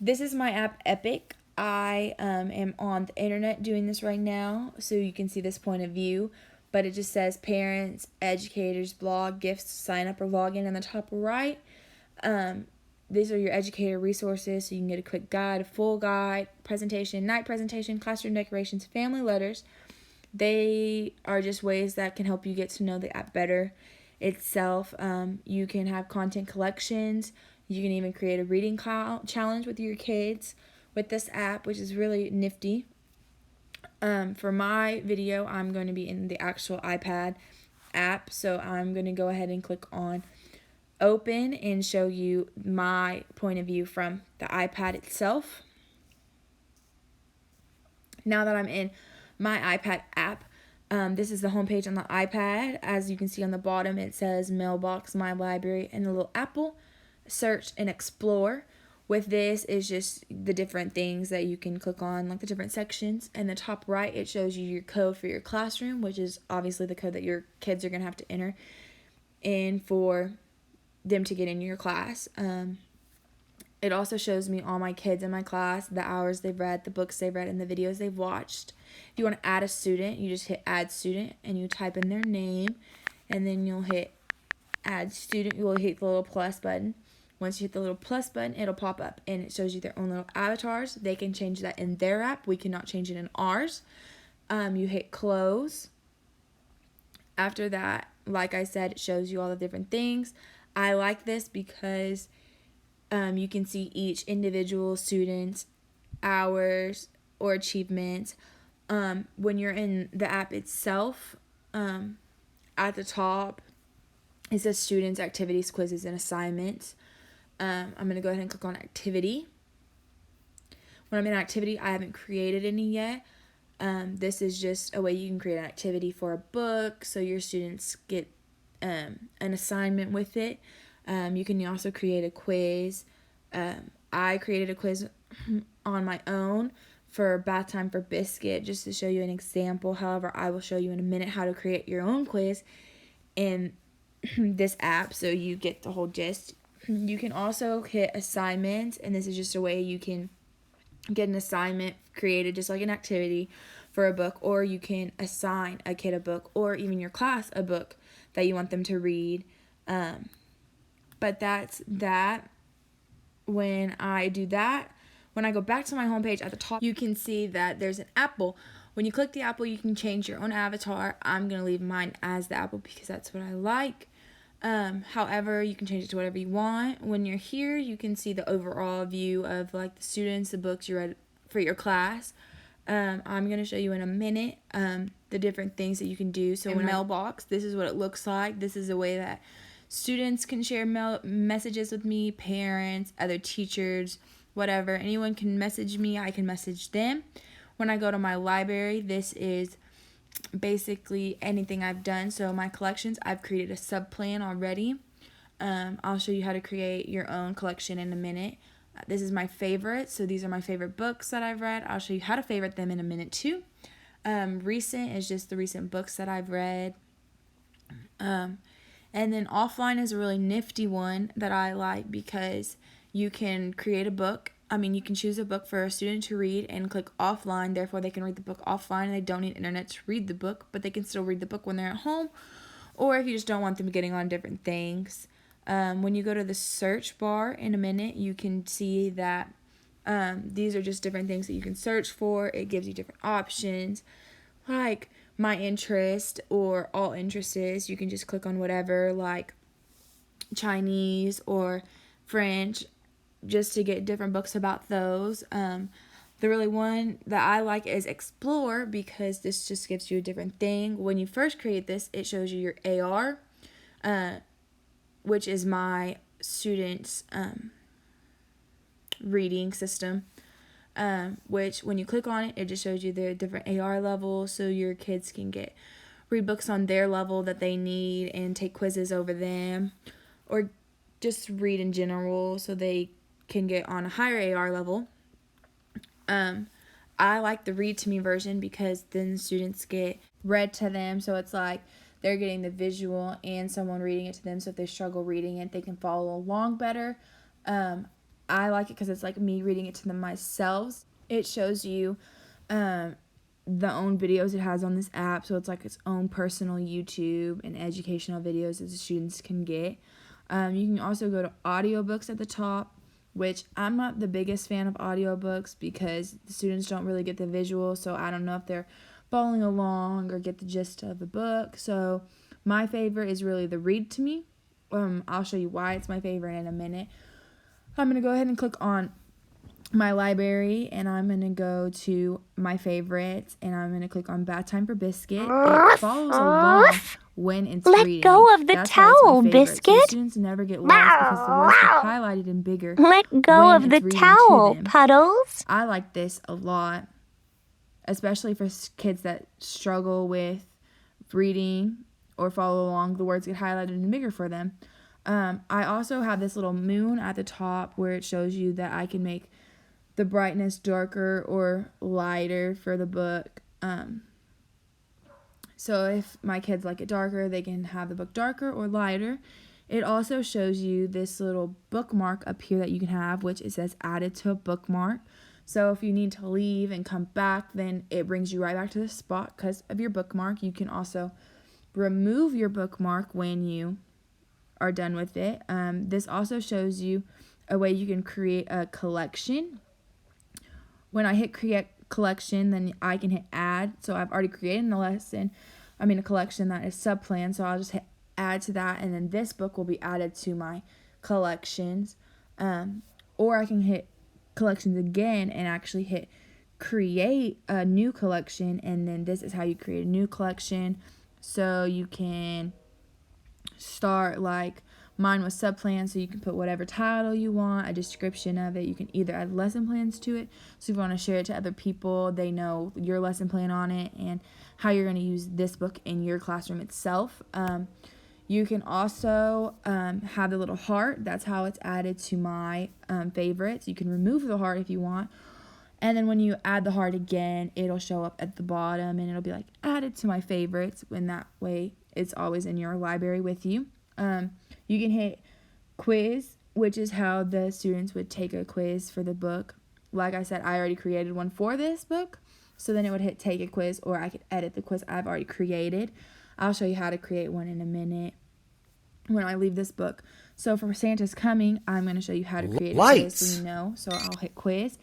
This is my app Epic. I am on the internet doing this right now, so you can see this point of view. But it just says parents, educators, blog, gifts, sign up or log in the top right. These are your educator resources, so you can get a quick guide, a full guide, presentation, night presentation, classroom decorations, family letters. They are just ways that can help you get to know the app better itself. You can have content collections. You can even create a reading challenge with your kids with this app, which is really nifty. For my video, I'm going to be in the actual iPad app, so I'm going to go ahead and click on open and show you my point of view from the iPad itself. Now that I'm in my iPad app, this is the homepage on the iPad. As you can see on the bottom, it says Mailbox, My Library, and a little apple. Search and explore. With this is just the different things that you can click on, like the different sections. And the top right, it shows you your code for your classroom, which is obviously the code that your kids are going to have to enter in for them to get in your class. It also shows me all my kids in my class, the hours they've read, the books they've read, and the videos they've watched. If you want to add a student, you just hit add student and you type in their name, and then you'll hit add student. You'll hit the little plus button. Once you hit the little plus button, it'll pop up and it shows you their own little avatars. They can change that in their app. We cannot change it in ours. You hit close. After that, like I said, it shows you all the different things. I like this because you can see each individual student's hours or achievements. When you're in the app itself, at the top, it says students, activities, quizzes, and assignments. I'm going to go ahead and click on activity. When I'm in activity, I haven't created any yet. This is just a way you can create an activity for a book so your students get an assignment with it. You can also create a quiz. I created a quiz on my own for Bath Time for Biscuit, just to show you an example. However, I will show you in a minute how to create your own quiz in this app so you get the whole gist. You can also hit assignments, and this is just a way you can get an assignment created just like an activity for a book, or you can assign a kid a book, or even your class a book that you want them to read. But that's that. When I do that, when I go back to my homepage at the top, you can see that there's an apple. When you click the apple, you can change your own avatar. I'm going to leave mine as the apple because that's what I like. However, you can change it to whatever you want. When you're here, you can see the overall view of like the students, the books you read for your class. I'm going to show you in a minute the different things that you can do. So in Mailbox, this is what it looks like. This is a way that students can share messages with me, parents, other teachers, whatever. Anyone can message me. I can message them. When I go to my library, this is basically anything I've done. So my collections, I've created a sub-plan already. I'll show you how to create your own collection in a minute. This is my favorite. So these are my favorite books that I've read. I'll show you how to favorite them in a minute too. Recent is just the recent books that I've read. And then offline is a really nifty one that I like because you can create a book. You can choose a book for a student to read and click offline. Therefore, they can read the book offline. They don't need internet to read the book, but they can still read the book when they're at home. Or if you just don't want them getting on different things. When you go to the search bar in a minute, you can see that these are just different things that you can search for. It gives you different options, like my interest or all interests. You can just click on whatever, like Chinese or French, just to get different books about those. The really one that I like is Explore because this just gives you a different thing. When you first create this, it shows you your AR, which is my students' reading system, which when you click on it, it just shows you the different AR levels so your kids can read books on their level that they need and take quizzes over them, or just read in general so they can get on a higher AR level. I like the read to me version because then students get read to them, so it's like they're getting the visual and someone reading it to them, so if they struggle reading it, they can follow along better. I like it because it's like me reading it to them myself. It shows you the own videos it has on this app, so it's like its own personal YouTube and educational videos that the students can get. You can also go to audiobooks at the top, which I'm not the biggest fan of audiobooks because the students don't really get the visual, so I don't know if they're following along or get the gist of the book. So my favorite is really the Read to Me. I'll show you why it's my favorite in a minute. I'm going to go ahead and click on my library, and I'm going to go to my favorites, and I'm going to click on Bath Time for Biscuit. It follows along when it's reading. Let go of the That's why it's my towel, favorite. Biscuit. So students never get lost because the words get highlighted in bigger. Let go when of the it's reading towel, to them. Puddles. I like this a lot, especially for kids that struggle with reading or follow along. The words get highlighted and bigger for them. I also have this little moon at the top where it shows you that I can make the brightness darker or lighter for the book. So if my kids like it darker, they can have the book darker or lighter. It also shows you this little bookmark up here that you can have, which it says added to a bookmark. So if you need to leave and come back, then it brings you right back to the spot because of your bookmark. You can also remove your bookmark when you are done with it. This also shows you a way you can create a collection. When I hit create collection, then I can hit add. So I've already created a collection that is subplan. So I'll just hit add to that, and then this book will be added to my collections. Or I can hit collections again and actually hit create a new collection, and then this is how you create a new collection. So you can start like mine was subplan, so you can put whatever title you want, a description of it. You can either add lesson plans to it, so if you want to share it to other people, they know your lesson plan on it and how you're going to use this book in your classroom itself. You can also have the little heart. That's how it's added to my favorites. You can remove the heart if you want, and then when you add the heart again, it'll show up at the bottom and it'll be like added to my favorites, and that way it's always in your library with you. You can hit quiz, which is how the students would take a quiz for the book. Like I said, I already created one for this book, so then it would hit take a quiz, or I could edit the quiz I've already created. I'll show you how to create one in a minute when I leave this book. So for Santa's Coming, I'm going to show you how to create a quiz so you know. So I'll hit quiz,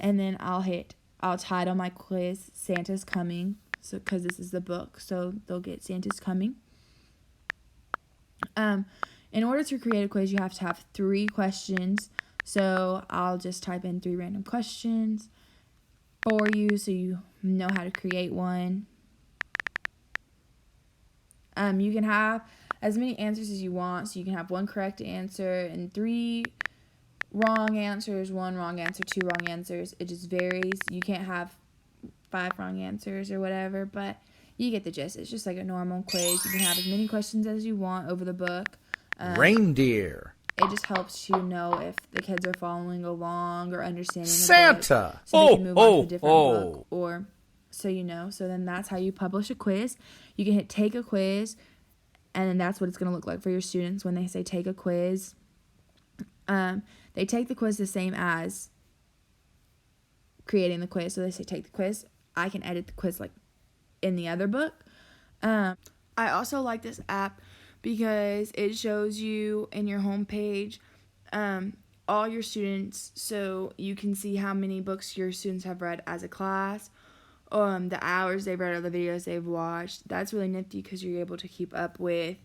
and then I'll title my quiz Santa's Coming, so because this is the book, so they'll get Santa's Coming. In order to create a quiz, you have to have 3 questions. So I'll just type in 3 random questions for you so you know how to create one. You can have as many answers as you want. So you can have 1 correct answer and 3 wrong answers, 1 wrong answer, 2 wrong answers. It just varies. You can't have 5 wrong answers or whatever, but you get the gist. It's just like a normal quiz. You can have as many questions as you want over the book. Reindeer. It just helps you know if the kids are following along or understanding Santa. So they can move on to a different book, or so you know. So then that's how you publish a quiz. You can hit take a quiz, and then that's what it's going to look like for your students when they say take a quiz. They take the quiz the same as creating the quiz. So they say take the quiz. I can edit the quiz like in the other book. I also like this app because it shows you in your homepage all your students, so you can see how many books your students have read as a class, the hours they've read or the videos they've watched. That's really nifty because you're able to keep up with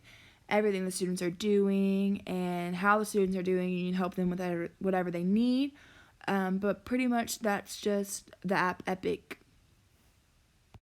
everything the students are doing and how the students are doing, and you can help them with whatever they need. But pretty much that's just the app Epic.